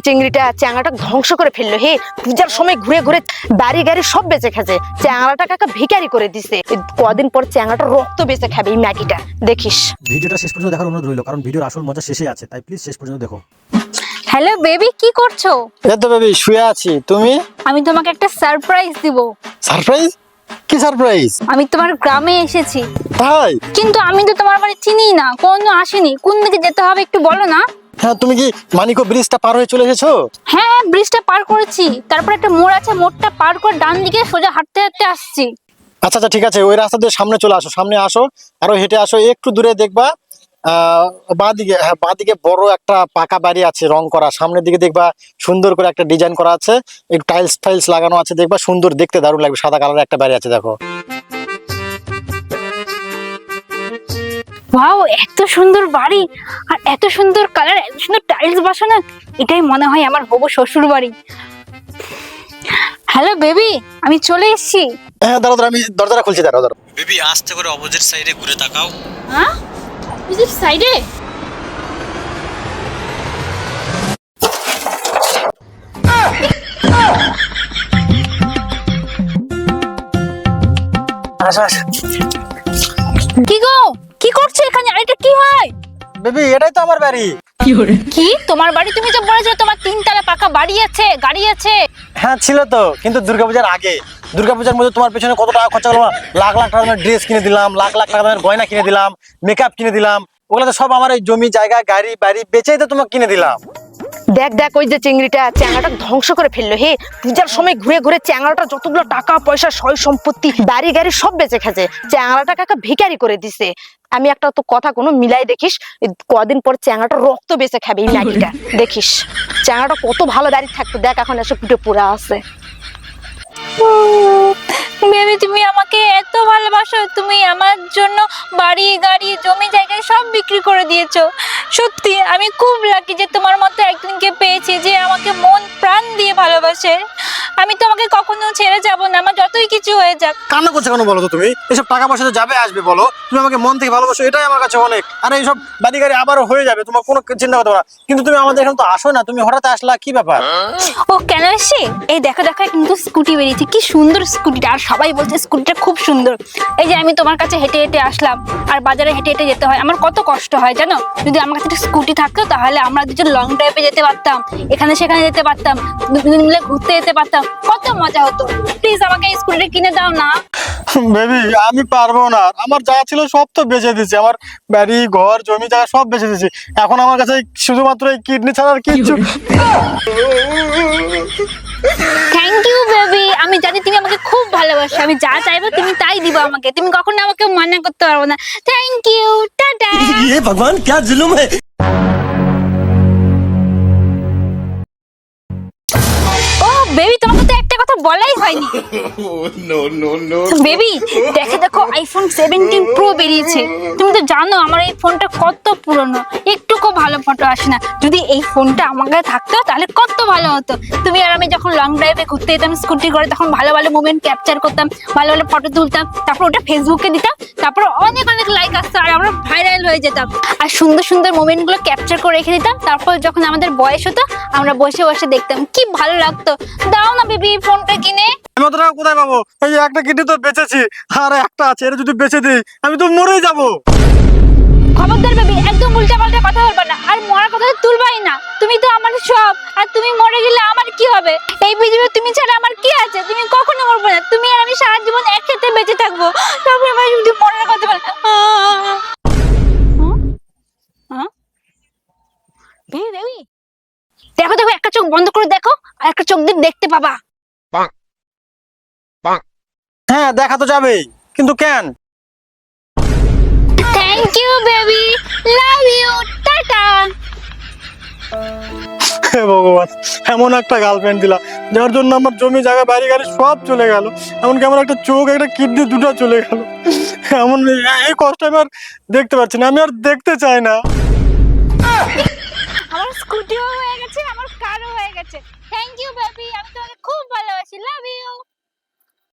চিংড়িটা চ্যাংড়াটা ধ্বংস করে ফেললো। হে, পূজার সময় ঘুরে ঘুরে বাড়ি গাড়ি সব বেঁচে খেছে। চ্যাংড়াটা কাকা ভিখারি করে দিছে। কদিন পর চ্যাংড়াটা রক্ত বেঁচে খাবে এই ম্যাগিটা, দেখিস। ভিডিওটা শেষ পর্যন্ত দেখার অনুরোধ রইল, কারণ ভিডিওর আসল মজা শেষে আছে, তাই প্লিজ শেষ পর্যন্ত দেখো। হ্যালো বেবি, কি করছো? এই তো বেবি শুয়ে আছি, তুমি? আমি তোমাকে একটা সারপ্রাইজ দিব। সারপ্রাইজ? কি সারপ্রাইজ? আমি তোমার গ্রামে এসেছি। তাই? কিন্তু আমি তো তোমার বাড়ি চিনি না, কোনো আসেনি। কোন দিকে যেতে হবে একটু বলো না। হ্যাঁ, তুমি কি মানিকো ব্রিজটা পার হয়ে চলে এসেছো? হ্যাঁ, ব্রিজটা পার করেছি। তারপর একটা মোড় আছে, মোড়টা পার করে ডান দিকে সোজা হাঁটতে হাঁটতে আসছি। আচ্ছা আচ্ছা ঠিক আছে, ওই রাস্তা দিয়ে সামনে চলে আসো, সামনে আসো, আরো হেঁটে আসো, একটু দূরে দেখবা বাঁদিকে, হ্যাঁ বাঁদিকে বড় একটা পাকা বাড়ি আছে রং করা। সামনের দিকে দেখবা সুন্দর করে একটা ডিজাইন করা আছে, একটু টাইলস ফাইলস লাগানো আছে, দেখবা সুন্দর দেখতে, দারুণ লাগবে। সাদা কালারের একটা বাড়ি আছে, দেখো। ওয়াও, এত সুন্দর বাড়ি আর এত সুন্দর কালার, এত সুন্দর টাইলস বসানো। এটাই মনে হয় আমার হবু শ্বশুর বাড়ি। হ্যালো বেবি, আমি চলে এসেছি। হ্যাঁ দাঁড়াও দাঁড়াও, আমি দরজাটা খুলছি, দাঁড়াও দাঁড়াও। বেবি আস্তে করে অপোজিট সাইডে ঘুরে তাকাও। হ্যাঁ, অপোজিট সাইডে? আসো আসো। কি গো, কি করছো এখানে? আর এটা কি হয়? বেবি এটাই তো আমার বাড়ি। কি তোমার বাড়ি? তুমি তো বলেছো তোমার 3 তলা পাকা বাড়ি আছে, গাড়ি আছে। হ্যাঁ ছিল তো, কিন্তু দুর্গাপূজার আগে। দুর্গাপূজার মধ্যে তোমার পেছনে কত টাকা খরচা হলো, লাখ লাখ টাকা দামের ড্রেস কিনে দিলাম, লাখ লাখ টাকা দামের গয়না কিনে দিলাম, মেকআপ কিনে দিলাম। ওগুলো তো সব আমার এই জমি জায়গা গাড়ি বাড়ি বেচেই তো তোমাকে কিনে দিলাম। দেখ দেখ, ওই যে চিংড়িটা চ্যাংড়াটা ধ্বংস করে ফেললো। হে, পূজার সময় ঘুরে ঘুরে চ্যাংড়াটা যতগুলো টাকা পয়সা সয় সম্পত্তি বাড়ি গাড়ি সব বেঁচে খেছে। চ্যাংড়াটা কাকা ভিখারি করে দিছে। আমি একটা তো কথা কোনো মিলাই দেখিস, কদিন পর চ্যাংড়াটা রক্ত বেঁচে খাবে এই ম্যাগিটা, দেখিস। চ্যাংড়াটা কত ভালো দাঁড়িয়ে থাকতো, দেখ এখন এসে ফুটে পুরা আছে। বেবি তুমি আমাকে এত ভালোবাসো, তুমি আমার জন্য বাড়ি গাড়ি জমি জায়গায় সব বিক্রি করে দিয়েছো। সত্যি আমি খুব লাকি যে তোমার মতো একজনকে পেয়েছি যে আমাকে মন প্রাণ দিয়ে ভালোবাসে। আমি তোমাকে কখনো ছেড়ে যাব না, আমার যতই কিছু হয়ে যাক। কান্না করছে কেন বলো তো তুমি? এসব টাকা পয়সা তো যাবে আসবে, বলো। তুমি আমাকে মন থেকে ভালোবাসো, এটাই আমার কাছে অনেক। আর এইসব বাড়ি গাড়ি আবারও হয়ে যাবে, তোমার কোনো চিন্তা করতে পারো না। কিন্তু তুমি আমাদের এখানে তো আসো না, তুমি হঠাৎ আসলা, কি ব্যাপার? ও কেন এসে? এই দেখো দেখো, কিন্তু স্কুটি বেরিয়েছে, কি সুন্দর স্কুটিটা। আর সবাই বলছে স্কুটিটা খুব সুন্দর। এই যে আমি তোমার কাছে হেঁটে হেঁটে আসলাম, আর বাজারে হেঁটে হেঁটে যেতে হয়, আমার কত কষ্ট হয় জানো। যদি আমার কাছে একটা স্কুটি থাকতো তাহলে আমরা দুজন লং ড্রাইভে যেতে পারতাম, এখানে সেখানে যেতে পারতাম, দুজন মিলে ঘুরতে যেতে পারতাম, কত মজা হতো। প্লিজ আমাকে এই স্কুটিটা কিনে দাও না। বেবি আমি পারবো না, আমার যা ছিল সব তো বেচে দিয়েছি, আমার বাড়ি ঘর জমি জায়গা সব বেচে দিয়েছি। এখন আমার কাছে শুধুমাত্র এই কিডনি ছাড়া আর কিচ্ছু। থ্যাংক ইউ বেবি, আমি জানি তুমি আমাকে খুব ভালোবাসো। আমি যা চাইবো তুমি তাই দিবা আমাকে, তুমি কখনো আমাকে মানা করতে পারবো না। থ্যাংক ইউ, টাটা। ये भगवान क्या जुल्म है। ও বেবি, তোমাকে তো একটা কথা বলাই হয়নি। বেবি দেখে দেখো, আইফোন 17 প্রো বেরিয়েছে। তুমি তো জানো আমার এই ফোনটা কত পুরনো, একটুকু ভালো ফটো আসে না। যদি এই ফোনটা আমার কাছে থাকতো তাহলে কত ভালো হতো। তুমি আর আমি যখন লং ড্রাইভে ঘুরতে যেতাম স্কুটি করে, তখন ভালো ভালো মোমেন্ট ক্যাপচার করতাম, ভালো ভালো ফটো তুলতাম, তারপর ওটা ফেসবুকে দিতাম, তারপর অনেক অনেক লাইক আসতো আর আমরা ভাইরাল হয়ে যেতাম। আর সুন্দর সুন্দর মোমেন্টগুলো ক্যাপচার করে রেখে দিতাম, তারপর যখন আমাদের বয়স হতো আমরা বসে বসে দেখতাম, কি ভালো লাগতো। দাও না বেবি ফোনটা কিনে। আমি অত টাকা কোথায় পাবো? এই যে একটা কিডনি তো বেচেছি, আর একটা আছে, এটা যদি বেচে দিই আমি তো মরেই যাবো। খবরদার বেবি, একদম উল্টাপাল্টা কথা বলবা না, আর মরার কথা তো তুলবাই না। তুমি তো আমার সব, আর তুমি মরে গেলে আমার কি হবে? এই পৃথিবীতে তুমি ছাড়া আমার কি আছে? তুমি কখনো মরবে না, তুমি আর আমি সারা জীবন একসাথে বেঁচে থাকবো। তারপরে আমার যদি মরার কথা বলে বেবি বেবি, দেখো দেখো, একটা চোখ বন্ধ করে দেখো, আর একটা চোখ দিয়ে দেখতে পাবা। হ্যাঁ দেখা তো যাবেই, কিন্তু কেন? Thank you baby, love you, tata. হে ভগবান, এমন একটা গার্লফ্রেন্ড দিলা যার জন্য আমার জমি জায়গা বাড়ি গাড়ি সব চলে গেল, এমনকি আমার একটা চোখ একটা কিডনি দুটো চলে গেল। এমন এই কষ্ট আমি আর দেখতে পাচ্ছি না, আমি আর দেখতে চাই না। আমার স্কুটিও হয়ে গেছে, আমার কারও হয়ে গেছে। থ্যাংক ইউ বেবি, আমি তোমাকে খুব ভালোবাসি, লাভ ইউ।